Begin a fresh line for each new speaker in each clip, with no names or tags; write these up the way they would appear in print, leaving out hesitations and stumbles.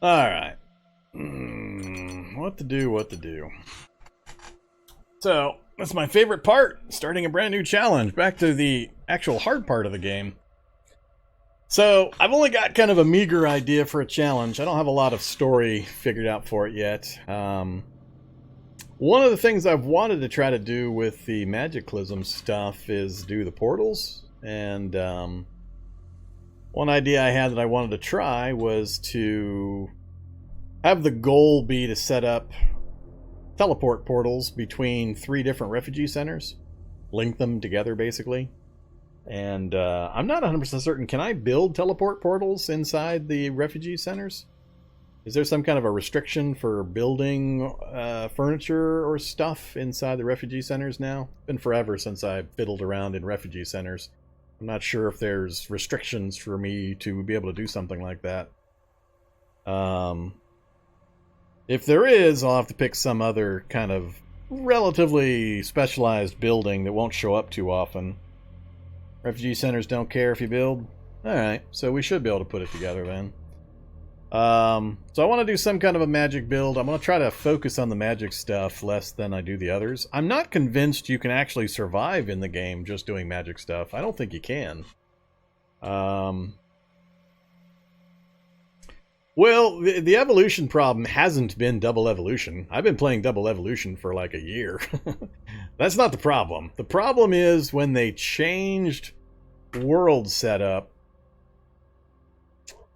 Alright. What to do. So, that's my favorite part, starting a brand new challenge. Back to the actual hard part of the game. So, I've only got kind of a meager idea for a challenge. I don't have a lot of story figured out for it yet. One of the things I've wanted to try to do with the Magiclysm stuff is do the portals. And one idea I had that I wanted to try was to have the goal be to set up teleport portals between 3 different refugee centers. Link them together, basically. And I'm not 100% certain. Can I build teleport portals inside the refugee centers? Is there some kind of a restriction for building furniture or stuff inside the refugee centers now? It's been forever since I fiddled around in refugee centers. I'm not sure if there's restrictions for me to be able to do something like that. If there is, I'll have to pick some other kind of relatively specialized building that won't show up too often. Refugee centers don't care if you build? Alright, so we should be able to put it together then. So I want to do some kind of a magic build. I'm going to try to focus on the magic stuff less than I do the others. I'm not convinced you can actually survive in the game just doing magic stuff. I don't think you can. Well, the evolution problem hasn't been double evolution. I've been playing double evolution for like a year. That's not the problem. The problem is when they changed world setup.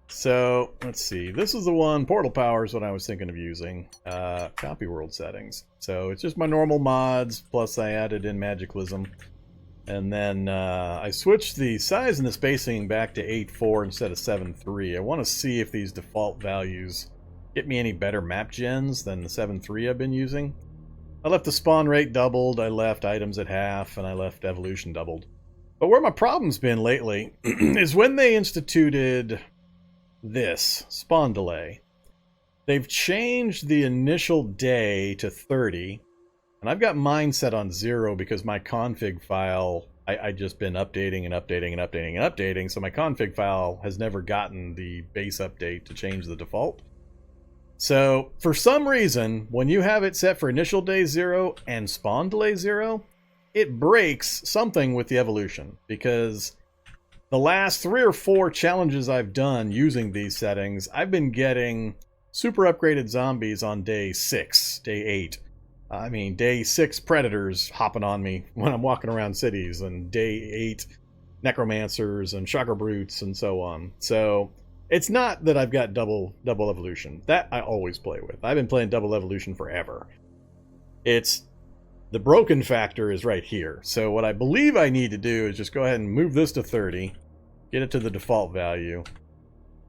So, let's see. This is the one, Portal Power is what I was thinking of using. Copy world settings. So, it's just my normal mods, plus I added in Magiclysm. And then I switched the size and the spacing back to 8.4 instead of 7.3. I want to see if these default values get me any better map gens than the 7.3 I've been using. I left the spawn rate doubled, I left items at half, and I left evolution doubled. But where my problem's been lately is when they instituted this, spawn delay. They've changed the initial day to 30. And I've got mine set on 0 because my config file, I just been updating and updating and updating and updating, so my config file has never gotten the base update to change the default. So, for some reason, when you have it set for initial day 0 and spawn delay 0, it breaks something with the evolution, because the last 3 or 4 challenges I've done using these settings, I've been getting super upgraded zombies on day 6, day 8. I mean, day 6 predators hopping on me when I'm walking around cities, and day 8 necromancers and shocker brutes and so on. So it's not that I've got double evolution. That I always play with. I've been playing double evolution forever. It's the broken factor is right here. So what I believe I need to do is just go ahead and move this to 30, get it to the default value,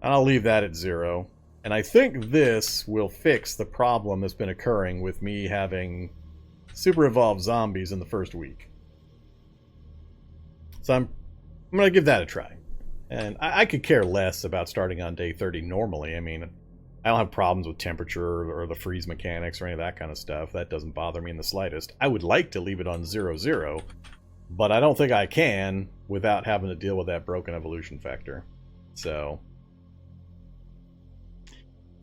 and I'll leave that at 0. And I think this will fix the problem that's been occurring with me having super evolved zombies in the first week. So I'm going to give that a try. And I could care less about starting on day 30 normally. I mean, I don't have problems with temperature or the freeze mechanics or any of that kind of stuff. That doesn't bother me in the slightest. I would like to leave it on 0-0, but I don't think I can without having to deal with that broken evolution factor. So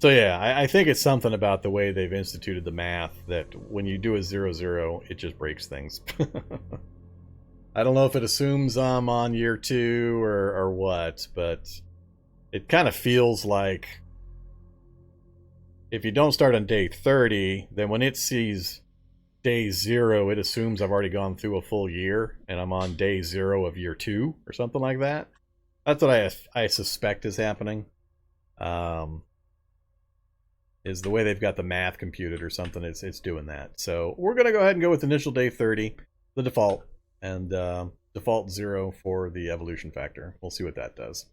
yeah, I think it's something about the way they've instituted the math that when you do a 0-0, it just breaks things. I don't know if it assumes I'm on year 2 or what, but it kind of feels like if you don't start on day 30, then when it sees day 0, it assumes I've already gone through a full year, and I'm on day 0 of year 2, or something like that. That's what I suspect is happening. Is the way they've got the math computed or something, it's doing that. So we're going to go ahead and go with initial day 30, the default, and default 0 for the evolution factor. We'll see what that does.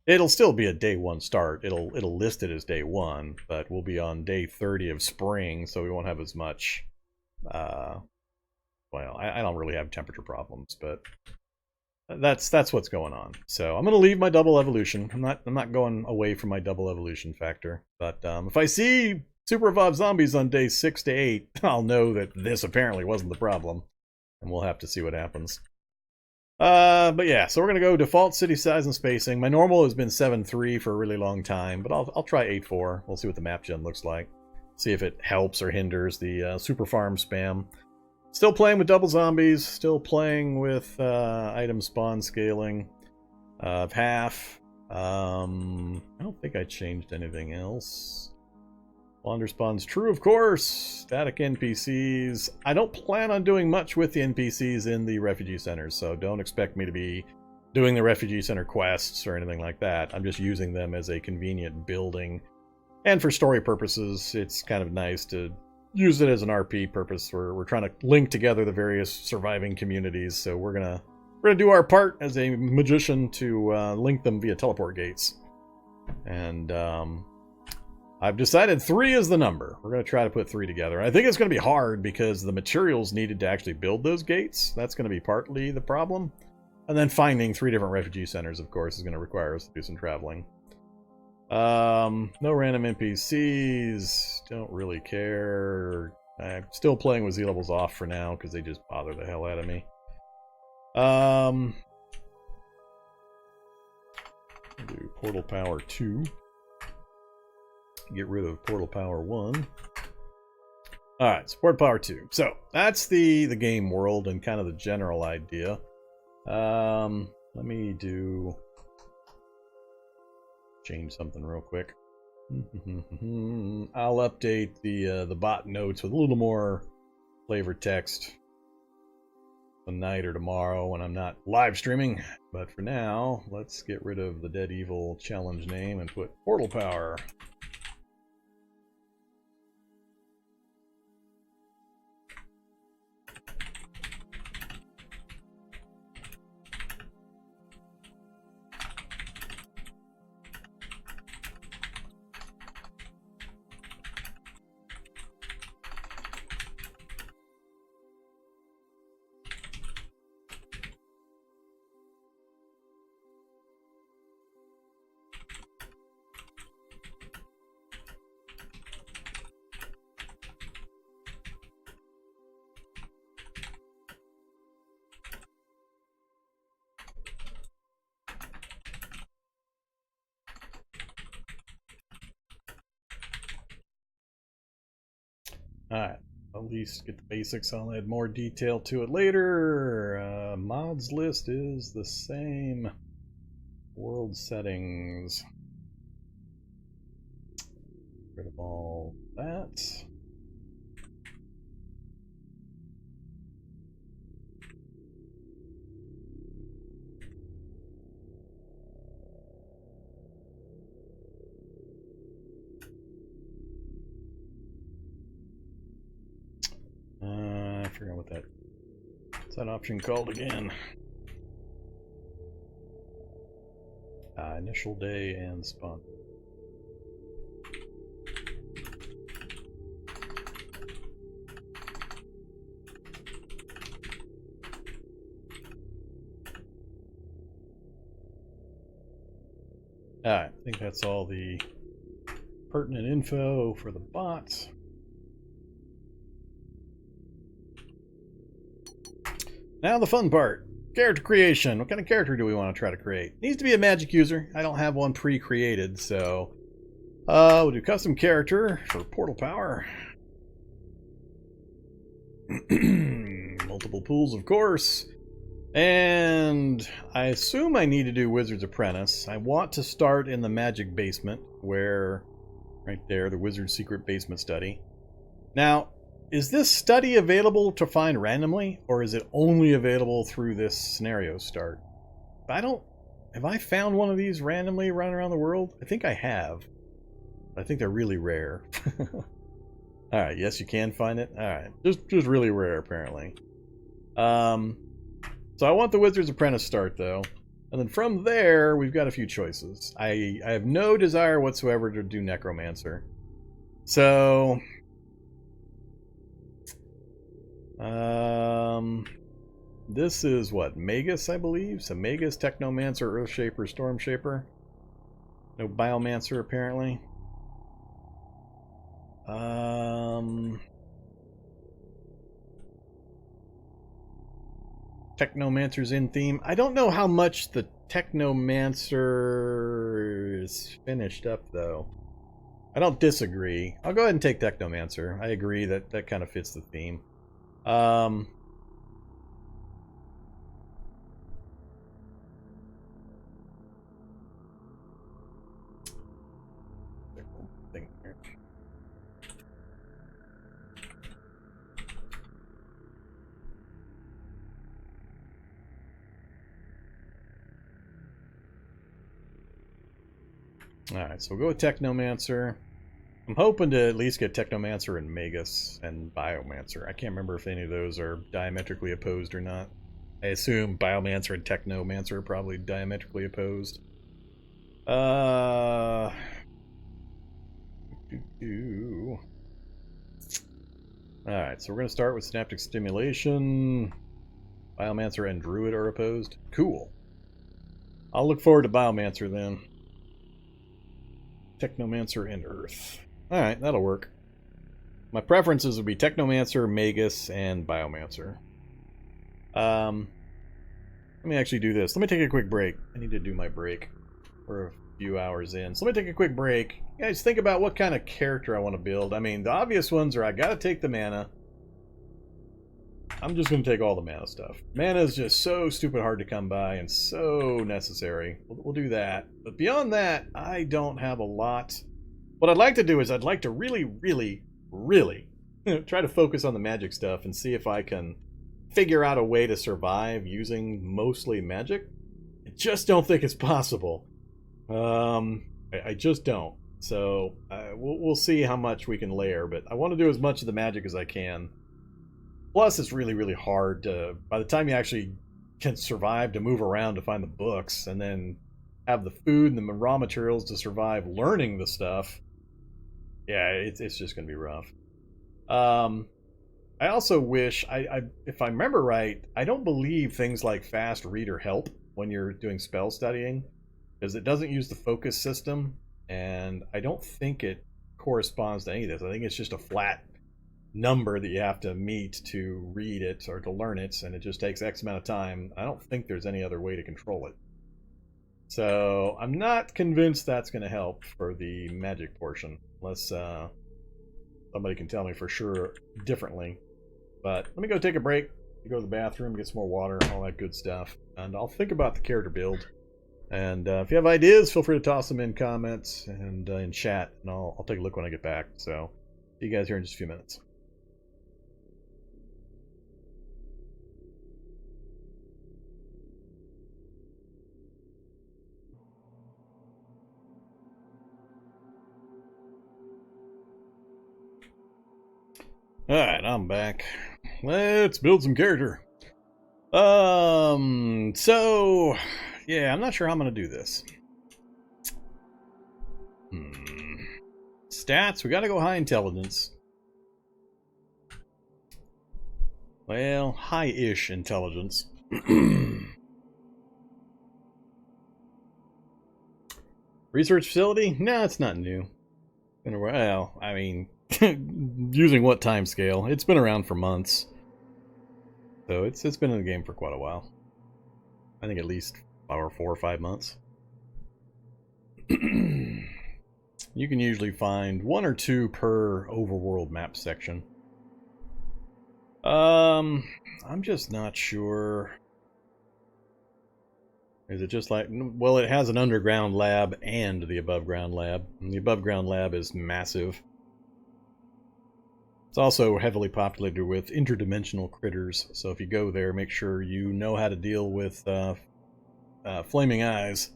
It'll still be a day 1 start. It'll list it as day 1, but we'll be on day 30 of spring, so we won't have as much, well, I don't really have temperature problems, but that's what's going on. So I'm going to leave my double evolution. I'm not going away from my double evolution factor. But if I see super evolved zombies on day 6 to 8, I'll know that this apparently wasn't the problem, and we'll have to see what happens. But yeah, so we're going to go default city size and spacing. My normal has been 7.3 for a really long time, but I'll try 8.4. We'll see what the map gen looks like. See if it helps or hinders the super farm spam. Still playing with double zombies. Still playing with item spawn scaling of half. I don't think I changed anything else. Wanderspawn's true, of course. Static NPCs. I don't plan on doing much with the NPCs in the Refugee Centers, so don't expect me to be doing the Refugee Center quests or anything like that. I'm just using them as a convenient building. And for story purposes, it's kind of nice to use it as an RP purpose. We're trying to link together the various surviving communities, so we're gonna do our part as a magician to link them via teleport gates. And I've decided 3 is the number. We're going to try to put 3 together. I think it's going to be hard because the materials needed to actually build those gates, that's going to be partly the problem. And then finding 3 different refugee centers, of course, is going to require us to do some traveling. No random NPCs. Don't really care. I'm still playing with Z levels off for now because they just bother the hell out of me. Do Portal Power 2. Get rid of Portal Power 1. Alright, so Portal Power 2. So, that's the game world and kind of the general idea. Let me change something real quick. I'll update the bot notes with a little more flavor text tonight or tomorrow when I'm not live streaming. But for now, let's get rid of the Dead Evil challenge name and put Portal Power. Alright, at least get the basics. I'll add more detail to it later. Mods list is the same. World settings. Get rid of all that. I forgot what's that option called again? Initial day and spawn. Alright, I think that's all the pertinent info for the bots. Now the fun part. Character creation. What kind of character do we want to try to create? Needs to be a magic user. I don't have one pre-created, so we'll do custom character for Portal Power. Multiple pools, of course. And I assume I need to do Wizard's Apprentice. I want to start in the magic basement, where, right there, the Wizard's Secret Basement Study. Now, is this study available to find randomly, or is it only available through this scenario start? Have I found one of these randomly running around the world? I think I have. I think they're really rare. Alright, yes, you can find it. Alright, just really rare, apparently. So I want the Wizard's Apprentice start, though. And then from there, we've got a few choices. I have no desire whatsoever to do Necromancer. So this is what? Magus, I believe? So Magus, Technomancer, Earthshaper, Stormshaper. No Biomancer, apparently. Technomancer's in theme. I don't know how much the Technomancer is finished up, though. I don't disagree. I'll go ahead and take Technomancer. I agree that that kind of fits the theme. Alright, so we'll go with Technomancer. I'm hoping to at least get Technomancer and Magus and Biomancer. I can't remember if any of those are diametrically opposed or not. I assume Biomancer and Technomancer are probably diametrically opposed. Alright, so we're going to start with Synaptic Stimulation. Biomancer and Druid are opposed. Cool. I'll look forward to Biomancer then. Technomancer and Earth. Alright, that'll work. My preferences would be Technomancer, Magus, and Biomancer. Let me actually do this. Let me take a quick break. I need to do my break. We're a few hours in. So let me take a quick break. You guys think about what kind of character I want to build. I mean, the obvious ones are I gotta take the mana. I'm just going to take all the mana stuff. Mana is just so stupid hard to come by and so necessary. We'll do that. But beyond that, I don't have a lot. What I'd like to do is I'd like to really try to focus on the magic stuff and see if I can figure out a way to survive using mostly magic. I just don't think it's possible. I just don't. So we'll see how much we can layer, but I want to do as much of the magic as I can. Plus, it's really hard to, by the time you actually can survive to move around to find the books, and then have the food and the raw materials to survive learning the stuff, yeah, it's just going to be rough. I also wish, if I remember right, I don't believe things like fast reader help when you're doing spell studying, because it doesn't use the focus system, and I don't think it corresponds to any of this. I think it's just a flat number that you have to meet to read it or to learn it, and it just takes X amount of time. I don't think there's any other way to control it. So I'm not convinced that's going to help for the magic portion, unless somebody can tell me for sure differently. But let me go take a break, go to the bathroom, get some more water, all that good stuff, and I'll think about the character build. And if you have ideas, feel free to toss them in comments and in chat, and I'll take a look when I get back. So see you guys here in just a few minutes. Alright, I'm back. Let's build some character. So, yeah, I'm not sure how I'm going to do this. Stats, we got to go high intelligence. Well, high-ish intelligence. Research facility? No, it's not new. Well, I mean, using what time scale? It's been around for months. So it's been in the game for quite a while. I think at least 4 or 5 months. You can usually find 1 or 2 per overworld map section. I'm just not sure. Is it just like, well, it has an underground lab and the above ground lab. And the above ground lab is massive. It's also heavily populated with interdimensional critters, so if you go there, make sure you know how to deal with flaming eyes.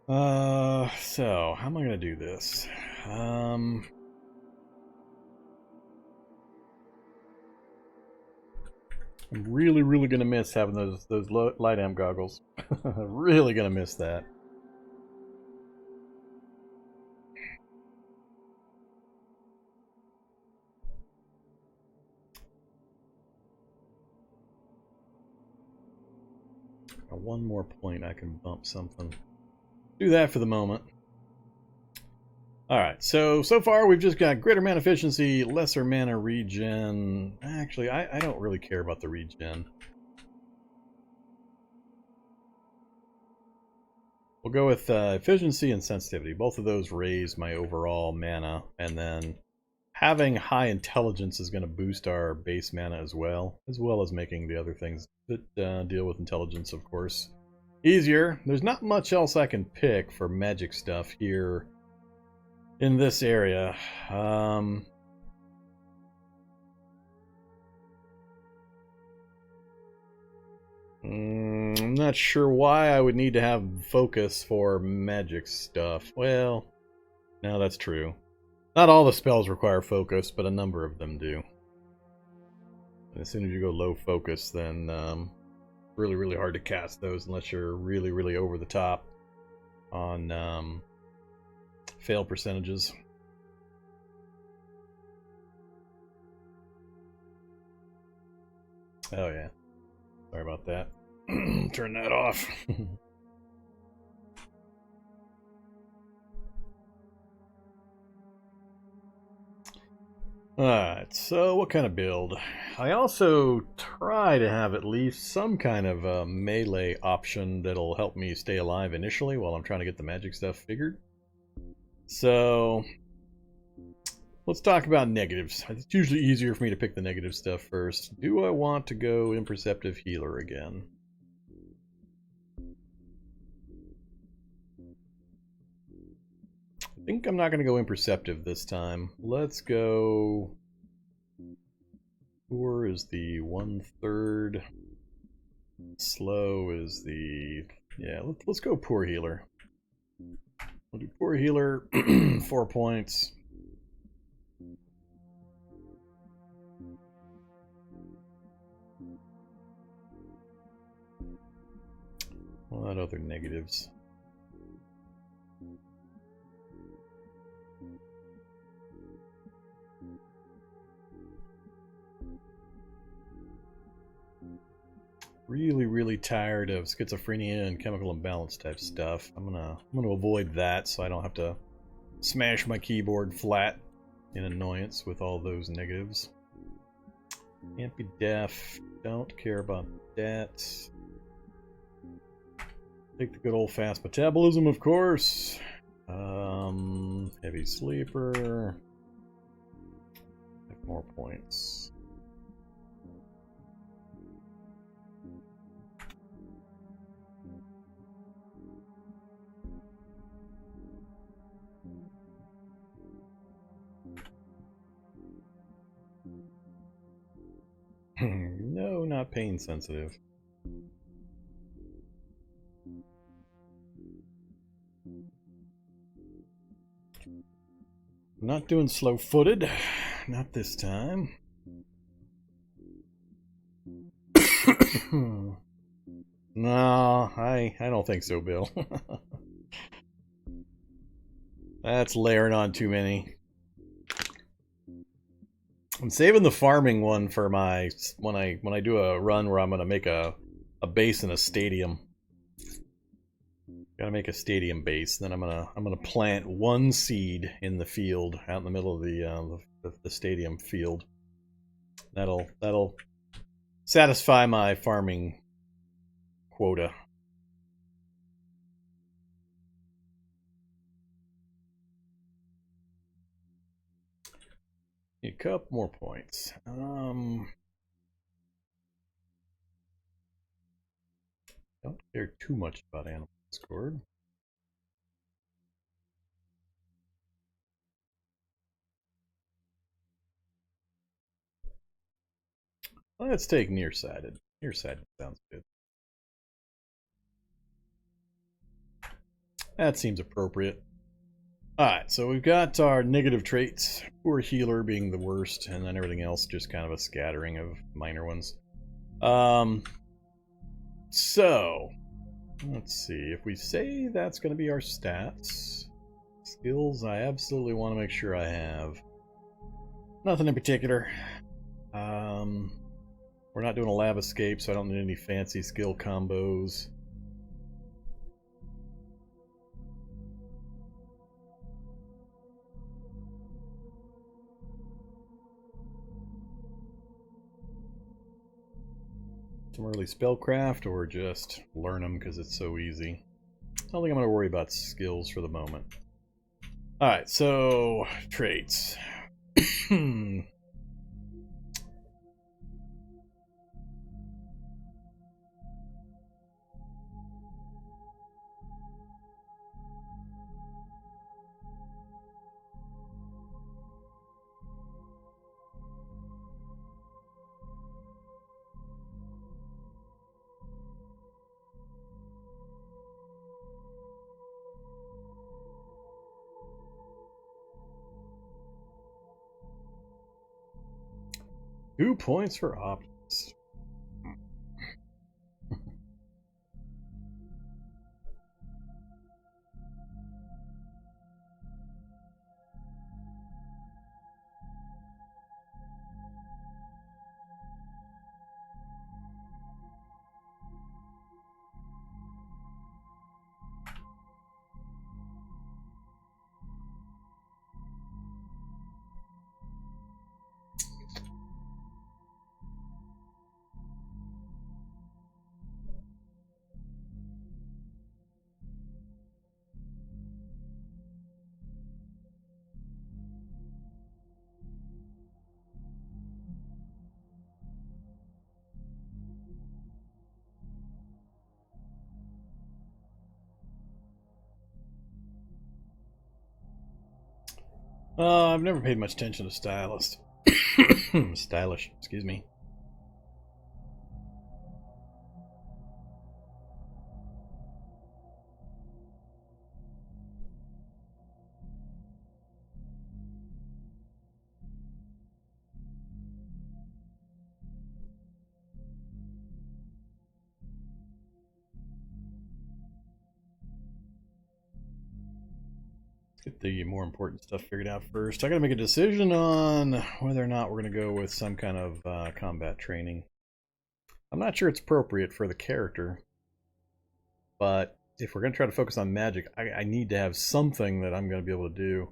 So, how am I going to do this? I'm really going to miss having those light amp goggles. Really going to miss that. Got one more point I can bump something. Do that for the moment. Alright, so far we've just got greater mana efficiency, lesser mana regen. Actually, I don't really care about the regen. We'll go with efficiency and sensitivity. Both of those raise my overall mana, and then having high intelligence is going to boost our base mana as well as making the other things that deal with intelligence, of course, easier. There's not much else I can pick for magic stuff here in this area. I'm not sure why I would need to have focus for magic stuff. Well, no, that's true. Not all the spells require focus, but a number of them do. And as soon as you go low focus, then really, really hard to cast those unless you're really, really over the top on fail percentages. Oh yeah. Sorry about that. Turn that off. Alright, so what kind of build? I also try to have at least some kind of a melee option that'll help me stay alive initially while I'm trying to get the magic stuff figured. So let's talk about negatives. It's usually easier for me to pick the negative stuff first. Do I want to go Imperceptive Healer again? I think I'm not going to go Imperceptive this time. Let's go... Poor is the 1/3. Slow is the... Yeah, let's go Poor Healer. We'll do Poor Healer, 4 points. What other negatives? Really, really tired of schizophrenia and chemical imbalance type stuff. I'm gonna avoid that so I don't have to smash my keyboard flat in annoyance with all those negatives. Can't be deaf. Don't care about that. Take the good old fast metabolism, of course. Heavy sleeper. 5 more points. No, not pain sensitive. Not doing slow-footed. Not this time. No, I don't think so, Bill. That's layering on too many. I'm saving the farming one for my when I do a run where I'm gonna make a base in a stadium. Gotta make a stadium base. Then I'm gonna plant 1 seed in the field out in the middle of the stadium field. That'll satisfy my farming quota. A couple more points. Don't care too much about Animal Discord. Let's take Nearsighted. Nearsighted sounds good. That seems appropriate. Alright, so we've got our negative traits. Poor Healer being the worst, and then everything else just kind of a scattering of minor ones. So, let's see. If we say that's going to be our stats, skills I absolutely want to make sure I have. Nothing in particular. We're not doing a lab escape, so I don't need any fancy skill combos. some early spellcraft, or just learn them because it's so easy. I don't think I'm going to worry about skills for the moment. Alright, so traits. 2 points for optics. I've never paid much attention to stylist. Stylish, excuse me. Get the more important stuff figured out first. I gotta make a decision on whether or not we're gonna go with some kind of combat training. I'm not sure it's appropriate for the character, but if we're gonna try to focus on magic, I need to have something that I'm gonna be able to do.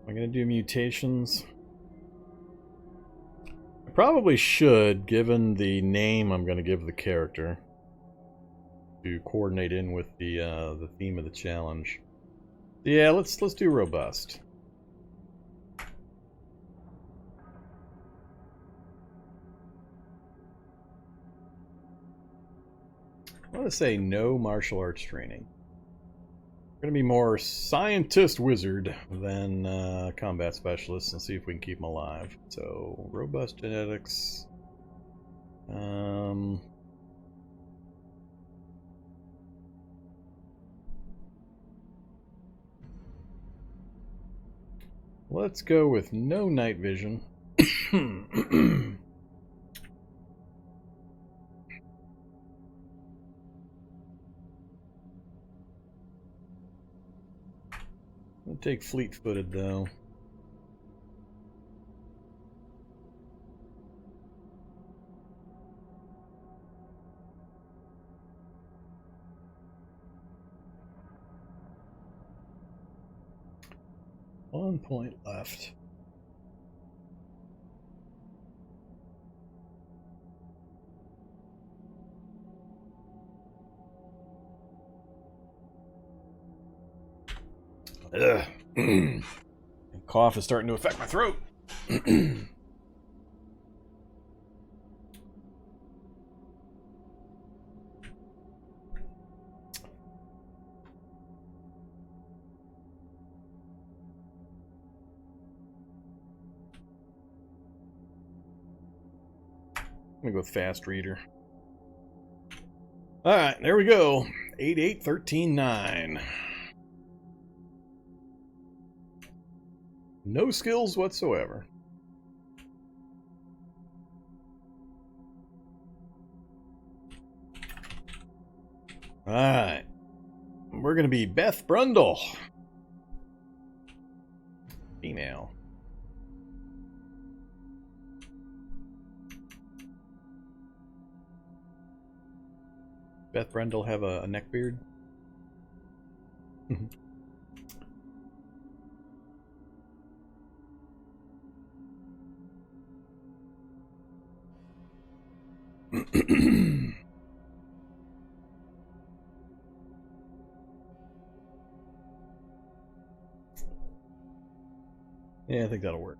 Am I going to do mutations? I probably should, given the name I'm going to give the character, to coordinate in with the theme of the challenge. Yeah, let's do robust. I want to say no martial arts training. We're going to be more scientist wizard than combat specialist and see if we can keep them alive. So, robust genetics. Let's go with no night vision. I'll take fleet-footed, though. One point left. Ugh. Cough is starting to affect my throat. I'm gonna go with fast reader. Alright, there we go. 8, 8, 13, 9. No skills whatsoever. Alright. We're gonna be Beth Brundle. Female. Beth Brendel have a neck beard? Yeah, I think that'll work.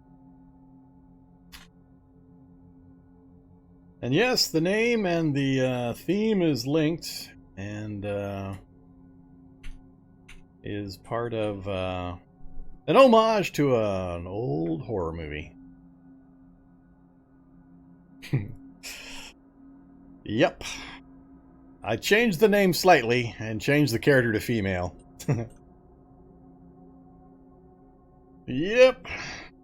And yes, the name and the theme is linked, and is part of an homage to an old horror movie. Yep. I changed the name slightly and changed the character to female. Yep.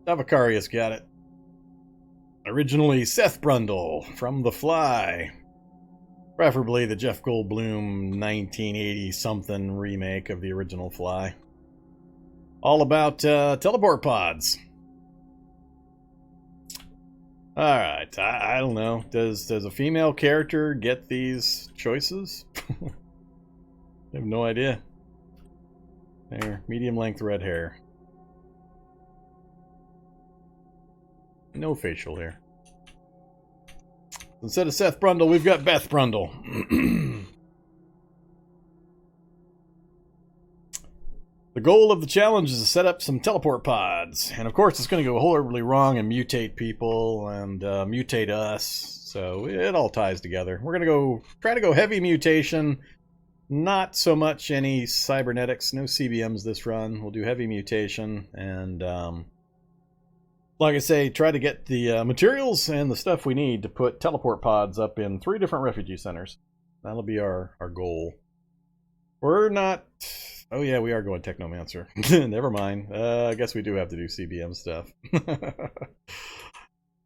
Avocarius got it. Originally Seth Brundle from The Fly. Preferably the Jeff Goldblum 1980-something remake of the original Fly. All about teleport pods. Alright, I don't know. Does a female character get these choices? I have no idea. There, medium length red hair. No facial hair. Instead of Seth Brundle, we've got Beth Brundle. The goal of the challenge is to set up some teleport pods. And of course, it's going to go horribly wrong and mutate people and mutate us. So it all ties together. We're going to try to go heavy mutation. Not so much any cybernetics, no CBMs this run. We'll do heavy mutation and, like I say, try to get the materials and the stuff we need to put teleport pods up in 3 different refugee centers. That'll be our goal. We're not... Oh yeah, we are going Technomancer. Never mind. I guess we do have to do CBM stuff.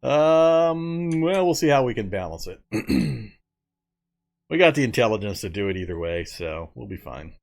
Well, we'll see how we can balance it. We got the intelligence to do it either way, so we'll be fine.